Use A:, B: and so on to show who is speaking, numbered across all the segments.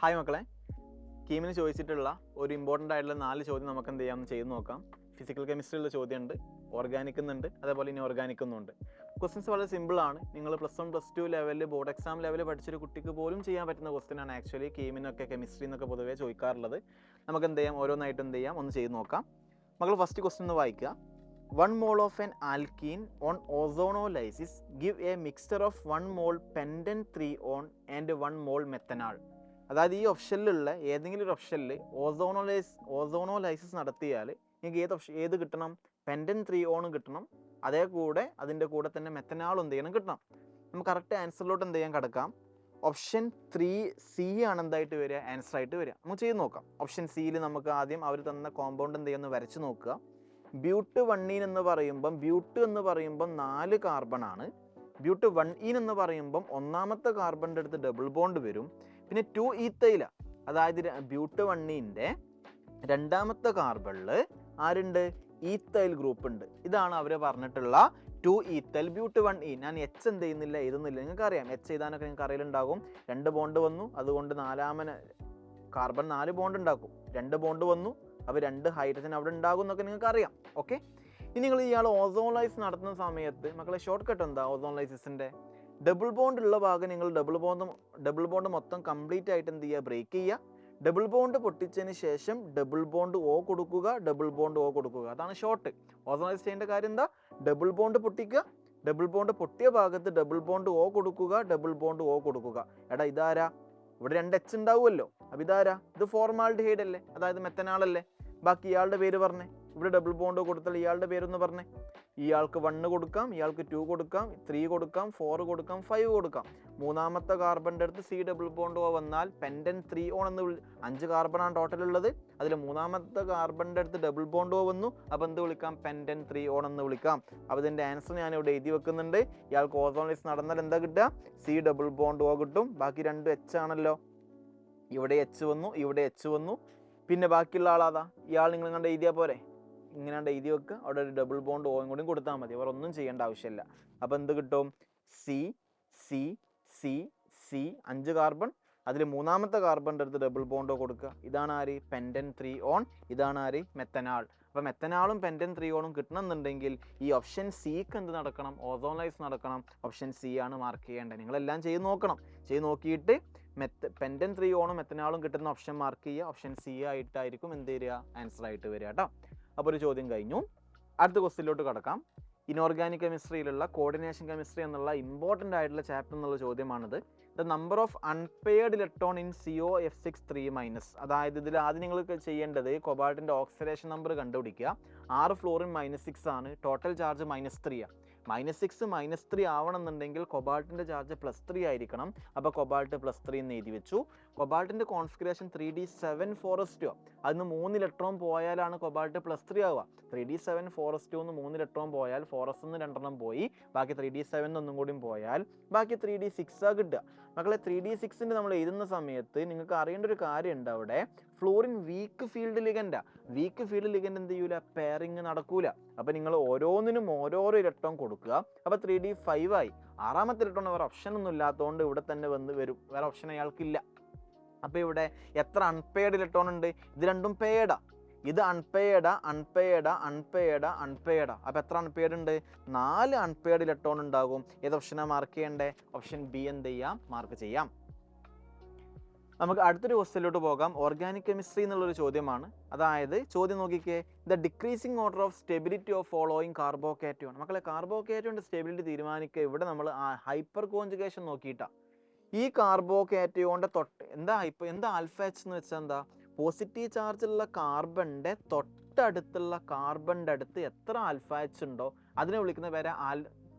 A: Hi മക്കളെ, കീമിന് ചോദിച്ചിട്ടുള്ള ഒരു ഇമ്പോർട്ടൻ്റ് ആയിട്ടുള്ള 4 ചോദ്യം നമുക്ക് എന്ത് ചെയ്യാമെന്ന് ചെയ്ത് നോക്കാം. ഫിസിക്കൽ കെമിസ്ട്രിയുള്ള ചോദ്യമുണ്ട്, ഓർഗാനിക് എന്നുണ്ട്, അതേപോലെ ഇനി ഓർഗാനിക് എന്നുണ്ട്. ക്വസ്റ്റ്യൻസ് വളരെ സിമ്പിളാണ്. നിങ്ങൾ +1 +2 ലെവലിൽ ബോർഡ് എക്സാം ലെവലിൽ പഠിച്ചൊരു കുട്ടിക്ക് പോലും ചെയ്യാൻ പറ്റുന്ന ക്വസ്റ്റ്യനാണ് ആക്ച്വലി കീമിനൊക്കെ കെമിസ്ട്രി എന്നൊക്കെ പൊതുവേ ചോദിക്കാറുള്ളത്. നമുക്ക് എന്ത് ചെയ്യാം, ഓരോന്നായിട്ട് എന്ത് ചെയ്യാം, ഒന്ന് ചെയ്ത് നോക്കാം. മക്കൾ ഫസ്റ്റ് ക്വസ്റ്റ്യൻ ഒന്ന് വായിക്കുക. 1 mole of an alkene on ozonolysis give a mixture of 1 mole pentant 3-on and 1 mole methanol. അതായത് ഈ ഓപ്ഷനിലുള്ള ഏതെങ്കിലും ഒരു ഓപ്ഷനിൽ ഓസോണോലൈസിസ് നടത്തിയാൽ നിങ്ങൾക്ക് ഏത് കിട്ടണം? പെൻഡൻ 3-on കിട്ടണം, അതേ കൂടെ അതിൻ്റെ കൂടെ തന്നെ മെത്തനാൾ എന്ത് ചെയ്യണം കിട്ടണം. നമുക്ക് കറക്റ്റ് ആൻസറിലോട്ട് എന്ത് ചെയ്യാൻ കിടക്കാം. ഓപ്ഷൻ 3C ആണ് എന്തായിട്ട് വരിക, ആൻസർ ആയിട്ട് വരിക. നമുക്ക് ചെയ്ത് നോക്കാം. ഓപ്ഷൻ സിയിൽ നമുക്ക് ആദ്യം അവർ തന്ന കോമ്പൗണ്ട് എന്ത് ചെയ്യുന്നു വരച്ച് നോക്കുക. ബ്യൂട്ട് 1 എന്ന് പറയുമ്പം ബ്യൂട്ട് എന്ന് പറയുമ്പം 4 കാർബൺ ആണ്. ബ്യൂട്ട് 1 എന്ന് പറയുമ്പം ഒന്നാമത്തെ കാർബണിൻ്റെ അടുത്ത് ഡബിൾ ബോണ്ട് വരും. പിന്നെ 2 ഈത്തൈല, അതായത് ബ്യൂട്ട് 1ൻ്റെ രണ്ടാമത്തെ കാർബണിൽ ആരുണ്ട്? ഈത്തൈൽ ഗ്രൂപ്പ് ഉണ്ട്. ഇതാണ് അവർ പറഞ്ഞിട്ടുള്ള 2 ഈത്തൈൽ ബ്യൂട്ട് 1E. ഞാൻ എച്ച് എന്ത് ചെയ്യുന്നില്ല, എഴുതുന്നില്ല. നിങ്ങൾക്ക് അറിയാം, എച്ച് എഴുതാനൊക്കെ നിങ്ങൾക്ക് അറിയലുണ്ടാകും. 2 ബോണ്ട് വന്നു, അതുകൊണ്ട് നാലാമന് കാർബൺ 4 ബോണ്ട് ഉണ്ടാക്കും. 2 ബോണ്ട് വന്നു, അപ്പോൾ 2 ഹൈഡ്രജൻ അവിടെ ഉണ്ടാകും എന്നൊക്കെ നിങ്ങൾക്ക് അറിയാം. ഓക്കെ, ഇനി നിങ്ങൾ ഇയാൾ ഓസോണലൈസ് നടത്തുന്ന സമയത്ത് മക്കളെ ഷോർട്ട് കട്ട് എന്താ? ഓസോണലൈസിസിൻ്റെ ഡബിൾ ബോണ്ട് ഉള്ള ഭാഗം നിങ്ങൾ ഡബിൾ ബോണ്ട് മൊത്തം കംപ്ലീറ്റ് ആയിട്ട് എന്ത് ചെയ്യുക, ബ്രേക്ക് ചെയ്യുക. ഡബിൾ ബോണ്ട് പൊട്ടിച്ചതിന് ശേഷം ഡബിൾ ബോണ്ട് O കൊടുക്കുക, ഡബിൾ ബോണ്ട് O കൊടുക്കുക. അതാണ് ഷോർട്ട്. ഓസോണലൈസ് ചെയ്യേണ്ട കാര്യം എന്താ? ഡബിൾ ബോണ്ട് പൊട്ടിക്കുക, ഡബിൾ ബോണ്ട് പൊട്ടിയ ഭാഗത്ത് ഡബിൾ ബോണ്ട് O കൊടുക്കുക, ഡബിൾ ബോണ്ട് O കൊടുക്കുക. എടാ ഇതാരാ? ഇവിടെ 2 H ഉണ്ടാവുമല്ലോ. അപ്പോൾ ഇതാരാ? ഇത് ഫോർമാൽഡിഹൈഡ് അല്ലേ, അതായത് മെത്തനാൾ അല്ലേ. ബാക്കി ഇയാളുടെ പേര് പറഞ്ഞേ. ഇവിടെ ഡബിൾ ബോണ്ട് കൊടുത്താൽ ഇയാളുടെ പേരൊന്ന് പറഞ്ഞേ. ഇയാൾക്ക് 1 കൊടുക്കാം, ഇയാൾക്ക് 2 കൊടുക്കാം, 3 കൊടുക്കാം, 4 കൊടുക്കാം, 5 കൊടുക്കാം. മൂന്നാമത്തെ കാർബണിൻ്റെ അടുത്ത് C ഡബിൾ ബോണ്ട് O വന്നാൽ പെൻഡൻ 3-on എന്ന് 5 കാർബണാണ് ടോട്ടൽ ഉള്ളത്. അതിൽ മൂന്നാമത്തെ കാർബണിൻ്റെ അടുത്ത് ഡബിൾ ബോണ്ട് O വന്നു. അപ്പോൾ എന്ത് വിളിക്കാം? പെൻഡൻ 3-on എന്ന് വിളിക്കാം. അപ്പോൾ ഇതിൻ്റെ ആൻസർ ഞാൻ ഇവിടെ എഴുതി വെക്കുന്നുണ്ട്. ഇയാൾക്ക് ഓസോണലൈസ് നടന്നാൽ എന്താ കിട്ടുക? C ഡബിൾ ബോണ്ട് O കിട്ടും. ബാക്കി 2 H ആണല്ലോ. ഇവിടെ H വന്നു, ഇവിടെ H വന്നു. പിന്നെ ബാക്കിയുള്ള ആളാതാ, ഇയാൾ നിങ്ങൾ കണ്ട് എഴുതിയാൽ പോരെ. ഇങ്ങനെ എഴുതി വെക്കുക, അവിടെ ഒരു ഡബിൾ ബോണ്ട് ഓയും കൂടി കൊടുത്താൽ മതി. അവർ ഒന്നും ചെയ്യേണ്ട ആവശ്യമില്ല. അപ്പോൾ എന്ത് കിട്ടും? C C C C 5 carbon, അതിൽ മൂന്നാമത്തെ കാർബണിൻ്റെ അടുത്ത് ഡബിൾ ബോണ്ട് കൊടുക്കുക. ഇതാണ് ആര്? പെൻഡൻ 3-on. ഇതാണ് ആര്? മെത്തനാൾ. അപ്പോൾ മെത്തനാളും പെൻഡൻ 3-on കിട്ടണമെന്നുണ്ടെങ്കിൽ ഈ ഓപ്ഷൻ സിക്ക് എന്ത് നടക്കണം? ഓസോണലൈസ് നടക്കണം. ഓപ്ഷൻ സി ആണ് മാർക്ക് ചെയ്യേണ്ടത്. നിങ്ങളെല്ലാം ചെയ്ത് നോക്കണം. ചെയ്ത് നോക്കിയിട്ട് പെൻഡൻ 3-on മെത്തനാളും കിട്ടുന്ന ഓപ്ഷൻ മാർക്ക് ചെയ്യുക. ഓപ്ഷൻ സി ആയിട്ടായിരിക്കും എന്ത് വരിക? ആൻസർ ആയിട്ട് വരിക കേട്ടോ. അപ്പോൾ ഒരു ചോദ്യം കഴിഞ്ഞു. അടുത്ത ക്വസ്റ്റ്യനിലോട്ട് കിടക്കാം. ഇനോർഗാനിക് കെമിസ്ട്രിയിലുള്ള കോർഡിനേഷൻ കെമിസ്ട്രി എന്നുള്ള ഇമ്പോർട്ടൻ്റ് ആയിട്ടുള്ള ചാപ്റ്റർ എന്നുള്ള ചോദ്യമാണിത്. The number of unpaired electron in COF6 3-. അതായത് ഇതിൽ ആദ്യം നിങ്ങൾ ചെയ്യേണ്ടത് കൊബാൾട്ടിൻ്റെ ഓക്സിഡേഷൻ നമ്പർ കണ്ടുപിടിക്കുക. 6 ഫ്ലോറിൻ -6 ആണ്, ടോട്ടൽ ചാർജ് -3 ആണ്. -6 -3 ആവണമെന്നുണ്ടെങ്കിൽ കൊബാൾട്ടിൻ്റെ ചാർജ് +3 ആയിരിക്കണം. അപ്പോൾ കൊബാൾട്ട് +3 എന്ന് എഴുതി വെച്ചു. കൊബാൾട്ടിൻ്റെ കോൺഫിഗറേഷൻ 3d7 4s2. അതിന് 3 ഇലക്ട്രോൺ പോയാലാണ് കൊബാൾട്ട് +3 ആവുക. 3d7 4s2 എന്ന് 3 ഇലക്ട്രോൺ പോയാൽ 4s എന്ന് 2 പോയി, ബാക്കി 3d7 ഒന്നും കൂടി പോയാൽ ബാക്കി 3d6 ആ കിട്ടുക. മക്കളെ 3d6 നമ്മൾ എഴുതുന്ന സമയത്ത് നിങ്ങൾക്ക് അറിയേണ്ട ഒരു കാര്യമുണ്ട്. അവിടെ ഫ്ലോറിൻ വീക്ക് ഫീൽഡ് ലിഗൻഡാ. വീക്ക് ഫീൽഡ് ലിഗൻഡ് എന്ത് ചെയ്യൂല? പെയറിങ് നടക്കൂല. അപ്പോൾ നിങ്ങൾ ഓരോന്നിനും ഓരോരോ ഇലക്ട്രോൺ കൊടുക്കുക. അപ്പോൾ 3d5 ആയി. 6ാമത്തെ ഇലക്ട്രോൺ വേറെ ഓപ്ഷൻ ഒന്നും ഇല്ലാത്തതുകൊണ്ട് ഇവിടെ തന്നെ വരും. വേറെ ഓപ്ഷൻ അയാൾക്കില്ല. അപ്പോൾ ഇവിടെ എത്ര അൺപെയർഡ് ഇലക്ട്രോൺ ഉണ്ട്? ഇത് രണ്ടും പെയർഡാ. ഇത് അൺപെയർഡാ, അൺപെയർഡാ, അൺപെയർഡാ, അൺപെയർഡാ. അപ്പോൾ എത്ര അൺപെയർഡ് ഉണ്ട്? 4 അൺപെയർഡ് ഇലക്ട്രോൺ ഉണ്ടാകും. ഏത് ഓപ്ഷനാണ് മാർക്ക് ചെയ്യേണ്ടത്? ഓപ്ഷൻ ബി എന്ത് ചെയ്യാം? മാർക്ക് ചെയ്യാം. നമുക്ക് അടുത്തൊരു ക്വസ്റ്റ്യനിലോട്ട് പോകാം. ഓർഗാനിക് കെമിസ്ട്രി എന്നുള്ളൊരു ചോദ്യമാണ്. അതായത് ചോദ്യം നോക്കിക്കേ. The decreasing order of stability of following carbocation. മക്കളെ കാർബോകാറ്റോണിൻ്റെ സ്റ്റെബിലിറ്റി തീരുമാനിക്കുക. ഇവിടെ നമ്മൾ ഹൈപ്പർ കോൺജുഗേഷൻ നോക്കിയിട്ടാണ്. ഈ കാർബോകാറ്റോണിൻ്റെ എന്താ ആൽഫ എച്ച് എന്ന് വെച്ചാൽ എന്താ? പോസിറ്റീവ് ചാർജുള്ള കാർബണിൻ്റെ തൊട്ടടുത്തുള്ള കാർബണിൻ്റെ അടുത്ത് എത്ര ആൽഫ എച്ച് ഉണ്ടോ അതിനെ വിളിക്കുന്ന പേര്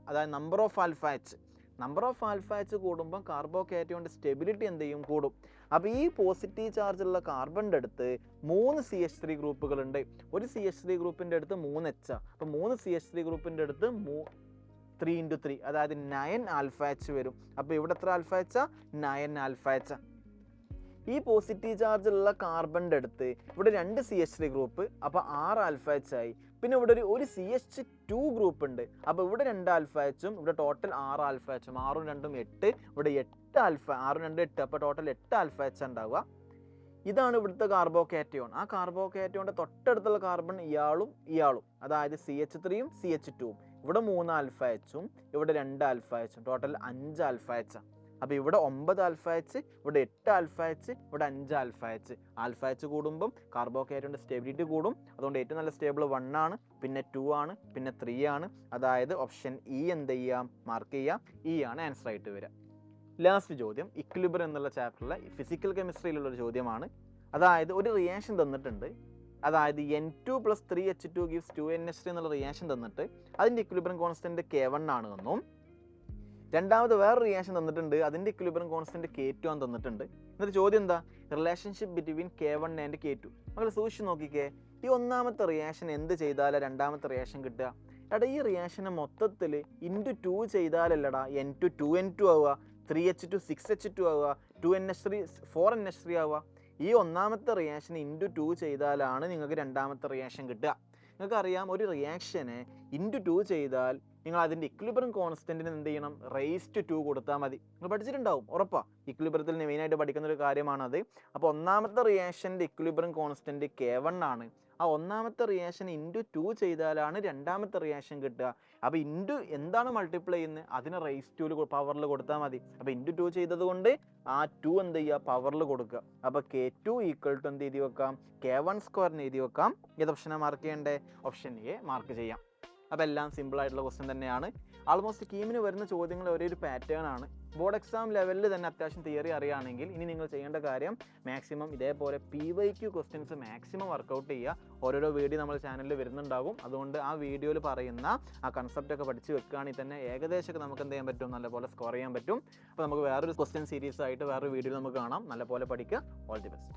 A: അതായത് number of alpha H. Number of alpha H കൂടുമ്പോൾ കാർബോകാറ്റോണിൻ്റെ സ്റ്റെബിലിറ്റി എന്ത് ചെയ്യും? കൂടും. അപ്പോൾ ഈ പോസിറ്റീവ് ചാർജുള്ള കാർബണിൻ്റെ അടുത്ത് 3 CH3 ഗ്രൂപ്പുകളുണ്ട്. ഒരു CH3 ഗ്രൂപ്പിൻ്റെ അടുത്ത് 3 H. അപ്പോൾ 3 CH3 ഗ്രൂപ്പിൻ്റെ അടുത്ത് 3 × 3 അതായത് 9 ആൽഫ എച്ച് വരും. അപ്പോൾ ഇവിടെ എത്ര ആൽഫ എച്ചാ? 9 alpha H. ഈ പോസിറ്റീവ് ചാർജ് ഉള്ള കാർബണിൻ്റെ അടുത്ത് ഇവിടെ 2 CH3 ഗ്രൂപ്പ്, അപ്പോൾ 6 ആൽഫ എച്ച് ആയി. പിന്നെ ഇവിടെ ഒരു CH2 ഗ്രൂപ്പ് ഉണ്ട്. അപ്പോൾ ഇവിടെ 2 ആൽഫ എച്ചും ഇവിടെ ടോട്ടൽ 6 ആൽഫ എച്ചും. 6ഉം 2ഉം 8. ഇവിടെ 8 8 ആൽഫ, 6 2 8, അപ്പോൾ ടോട്ടൽ 8 ആൽഫ എച്ച് ഉണ്ടാവുക. ഇതാണ് ഇവിടുത്തെ കാർബോകാറ്റയോൺ. ആ കാർബോകാറ്റയോണിൻ്റെ തൊട്ടടുത്തുള്ള കാർബൺ ഇയാളും, അതായത് CH3യും CH2വും. ഇവിടെ 3 ആൽഫ എച്ചും ഇവിടെ 2 ആൽഫ എച്ചും, ടോട്ടൽ 5 ആൽഫ എച്ച്. അപ്പോൾ ഇവിടെ 9 ആൽഫ എച്ച്, ഇവിടെ 8 ആൽഫ എച്ച്, ഇവിടെ 5 ആൽഫ എച്ച്. ആൽഫ എച്ച് കൂടുമ്പം കാർബോകാറ്റയോണിൻ്റെ സ്റ്റെബിലിറ്റി കൂടും. അതുകൊണ്ട് ഏറ്റവും നല്ല സ്റ്റേബിൾ 1 ആണ്, പിന്നെ 2 ആണ്, പിന്നെ 3 ആണ്. അതായത് ഓപ്ഷൻ ഇ എന്ത് ചെയ്യാം, മാർക്ക് ചെയ്യാം. ഇ ആണ് ആൻസർ ആയിട്ട് വരിക. ലാസ്റ്റ് ചോദ്യം ഇക്വിലിബ്രിയം എന്നുള്ള ചാപ്റ്ററിലെ ഫിസിക്കൽ കെമിസ്ട്രിയിലുള്ള ഒരു ചോദ്യമാണ്. അതായത് ഒരു റിയാക്ഷൻ തന്നിട്ടുണ്ട്, അതായത് N2 + 3H2 gives 2NH3 എന്നുള്ള റിയാക്ഷൻ തന്നിട്ട് അതിൻ്റെ ഇക്വിലിബ്രിയം കോൺസ്റ്റൻറ്റ് K1 ആണ് എന്നും, രണ്ടാമത് വേറെ റിയാക്ഷൻ തന്നിട്ടുണ്ട്, അതിൻ്റെ ഇക്വിലിബ്രിയം കോൺസ്റ്റൻറ്റ് K2 ആണ് തന്നിട്ടുണ്ട്. എന്നിട്ട് ചോദ്യം എന്താ, relationship between K1 and K2. നമ്മൾ സൂക്ഷിച്ച് നോക്കിക്കേ, ഈ ഒന്നാമത്തെ റിയാക്ഷൻ എന്ത് ചെയ്താലാണ് രണ്ടാമത്തെ റിയാക്ഷൻ കിട്ടുക? എടാ ഈ റിയാക്ഷനെ മൊത്തത്തിൽ × 2 ചെയ്താലല്ലടാ N2 2N2 ആവുക, 3H2 6H2 ആവുക, 2NH3 4NH3 ആവുക. ഈ ഒന്നാമത്തെ റിയാക്ഷൻ × 2 ചെയ്താലാണ് നിങ്ങൾക്ക് രണ്ടാമത്തെ റിയാക്ഷൻ കിട്ടുക. നിങ്ങൾക്കറിയാം, ഒരു റിയാക്ഷനെ × 2 ചെയ്താൽ നിങ്ങൾ അതിൻ്റെ ഇക്വിലിബ്രിയം കോൺസ്റ്റൻറ്റിന് എന്ത് ചെയ്യണം, ⁻² കൊടുത്താൽ മതി. നിങ്ങൾ പഠിച്ചിട്ടുണ്ടാവും ഉറപ്പാണ്, ഇക്വിലിബ്രിയത്തിൽ മെയിനായിട്ട് പഠിക്കുന്ന ഒരു കാര്യമാണത്. അപ്പോൾ ഒന്നാമത്തെ റിയാക്ഷൻ്റെ ഇക്വിലിബ്രിയം കോൺസ്റ്റൻറ്റ് K1 ആണ്. ആ ഒന്നാമത്തെ റിയാക്ഷൻ × 2 ചെയ്താലാണ് രണ്ടാമത്തെ റിയാക്ഷൻ കിട്ടുക. അപ്പോൾ എന്താണ് മൾട്ടിപ്ലൈ ചെയ്യുന്നത്, അതിന് ⁻² പവറിൽ കൊടുത്താൽ മതി. അപ്പോൾ × 2 ചെയ്തത് കൊണ്ട് ആ 2 എന്ത് ചെയ്യുക, പവറിൽ കൊടുക്കുക. അപ്പോൾ K2 = എന്ത് എഴുതി വെക്കാം, K1² എഴുതി വെക്കാം. ഏത് ഓപ്ഷനാണ് മാർക്ക് ചെയ്യേണ്ടത്, ഓപ്ഷൻ എ മാർക്ക് ചെയ്യാം. അപ്പോൾ എല്ലാം സിമ്പിൾ ആയിട്ടുള്ള ക്വസ്റ്റ്യൻ തന്നെയാണ്. ആൾമോസ്റ്റ് കീമിന് വരുന്ന ചോദ്യങ്ങൾ ഒരേ ഒരു പാറ്റേൺ ആണ്. ബോർഡ് എക്സാം ലെവലിൽ തന്നെ അത്യാവശ്യം തിയറി അറിയുകയാണെങ്കിൽ ഇനി നിങ്ങൾ ചെയ്യേണ്ട കാര്യം മാക്സിമം ഇതേപോലെ PYQ ക്വസ്റ്റ്യൻസ് മാക്സിമം വർക്കൗട്ട് ചെയ്യുക. ഓരോരോ വീഡിയോ നമ്മുടെ ചാനലിൽ വരുന്നുണ്ടാകും. അതുകൊണ്ട് ആ വീഡിയോയിൽ പറയുന്ന ആ കൺസെപ്റ്റൊക്കെ പഠിച്ച് വെക്കുകയാണെങ്കിൽ തന്നെ ഏകദേശമൊക്കെ നമുക്ക് എന്ത് ചെയ്യാൻ പറ്റും, നല്ലപോലെ സ്കോർ ചെയ്യാൻ പറ്റും. അപ്പോൾ നമുക്ക് വേറൊരു ക്വസ്റ്റ്യൻ സീരീസ് ആയിട്ട് വേറൊരു വീഡിയോ നമുക്ക് കാണാം. നല്ലപോലെ പഠിക്കുക. All the best.